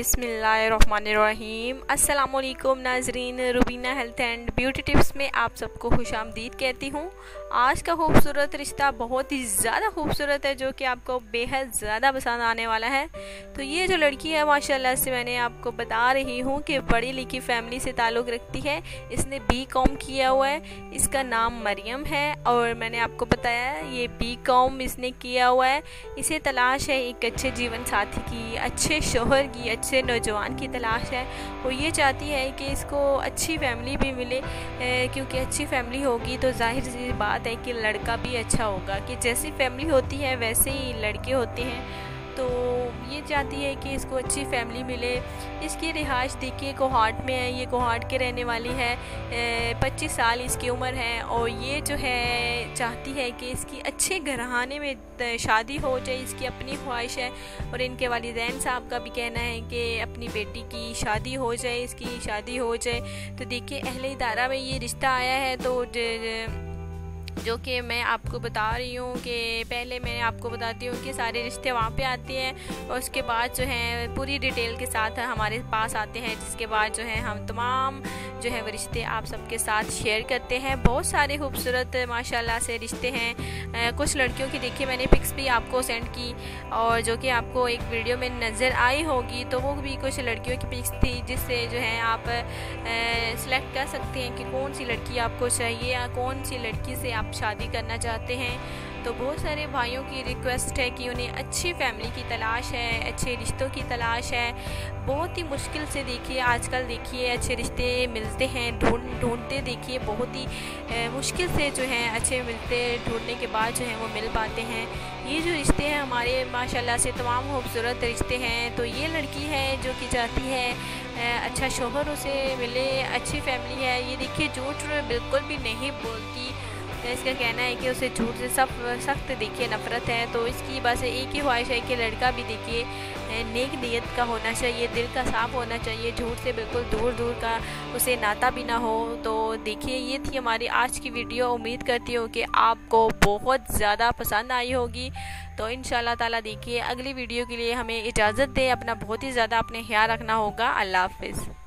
बिस्मिल्लाहिर्रहमानिर्रहीम। अस्सलामुअलैकुम नाजरीन, Rubina health and beauty tips में आप सबको खुशामदीद कहती हूँ। आज का खूबसूरत रिश्ता बहुत ही ज़्यादा खूबसूरत है, जो कि आपको बेहद ज़्यादा पसंद आने वाला है। तो ये जो लड़की है माशाल्लाह से मैंने आपको बता रही हूँ कि पढ़ी लिखी फैमिली से ताल्लुक़ रखती है। इसने BCom किया हुआ है। इसका नाम मरियम है और मैंने आपको बताया ये BCom इसने किया हुआ है। इसे तलाश है एक अच्छे जीवन साथी की, अच्छे शोहर की, अच्छे नौजवान की तलाश है। वो ये चाहती है कि इसको अच्छी फैमिली भी मिले, क्योंकि अच्छी फैमिली होगी तो जाहिर सी बात है कि लड़का भी अच्छा होगा। कि जैसी फैमिली होती है वैसे ही लड़के होते हैं। तो ये चाहती है कि इसको अच्छी फैमिली मिले। इसकी रिहाइश देखिए कोहाट में है। ये कोहाट के रहने वाली है। 25 साल इसकी उम्र है और ये जो है चाहती है कि इसकी अच्छे घराने में शादी हो जाए। इसकी अपनी ख्वाहिश है और इनके वालिदैन साहब का भी कहना है कि अपनी बेटी की शादी हो जाए, इसकी शादी हो जाए। तो देखिए अहले इदारा में ये रिश्ता आया है, तो जो कि मैं आपको बता रही हूँ कि पहले मैं आपको बताती हूँ कि सारे रिश्ते वहाँ पे आते हैं और उसके बाद जो है पूरी डिटेल के साथ हमारे पास आते हैं, जिसके बाद जो है हम तमाम जो है वो रिश्ते आप सबके साथ शेयर करते हैं। बहुत सारे खूबसूरत माशाल्लाह से रिश्ते हैं। कुछ लड़कियों की देखिए मैंने पिक्स भी आपको सेंड की और जो कि आपको एक वीडियो में नज़र आई होगी। तो वो भी कुछ लड़कियों की पिक्स थी, जिससे जो है आप सिलेक्ट कर सकते हैं कि कौन सी लड़की आपको चाहिए या कौन सी लड़की से आप शादी करना चाहते हैं। तो बहुत सारे भाइयों की रिक्वेस्ट है कि उन्हें अच्छी फैमिली की तलाश है, अच्छे रिश्तों की तलाश है। बहुत ही मुश्किल से देखिए आजकल देखिए अच्छे रिश्ते मिलते हैं, ढूंढते देखिए बहुत ही मुश्किल से जो हैं अच्छे मिलते, ढूंढने के बाद जो है वो मिल पाते हैं। ये जो रिश्ते हैं हमारे माशाल्लाह से तमाम खूबसूरत रिश्ते हैं। तो ये लड़की है जो कि चाहती है अच्छा शोहर उसे मिले, अच्छी फैमिली है। ये देखिए झूठ बिल्कुल भी नहीं बोलती। इसका कहना है कि उसे झूठ से सख्त देखिए नफ़रत है। तो इसकी बस एक ही ख्वाहिश है कि लड़का भी देखिए नेक नीयत का होना चाहिए, दिल का साफ़ होना चाहिए, झूठ से बिल्कुल दूर का उसे नाता भी ना हो। तो देखिए ये थी हमारी आज की वीडियो। उम्मीद करती हूँ कि आपको बहुत ज़्यादा पसंद आई होगी। तो इंशाल्लाह ताला देखिए अगली वीडियो के लिए हमें इजाज़त दें। अपना बहुत ही ज़्यादा अपने ख्याल रखना होगा। अल्लाह हाफ़िज़।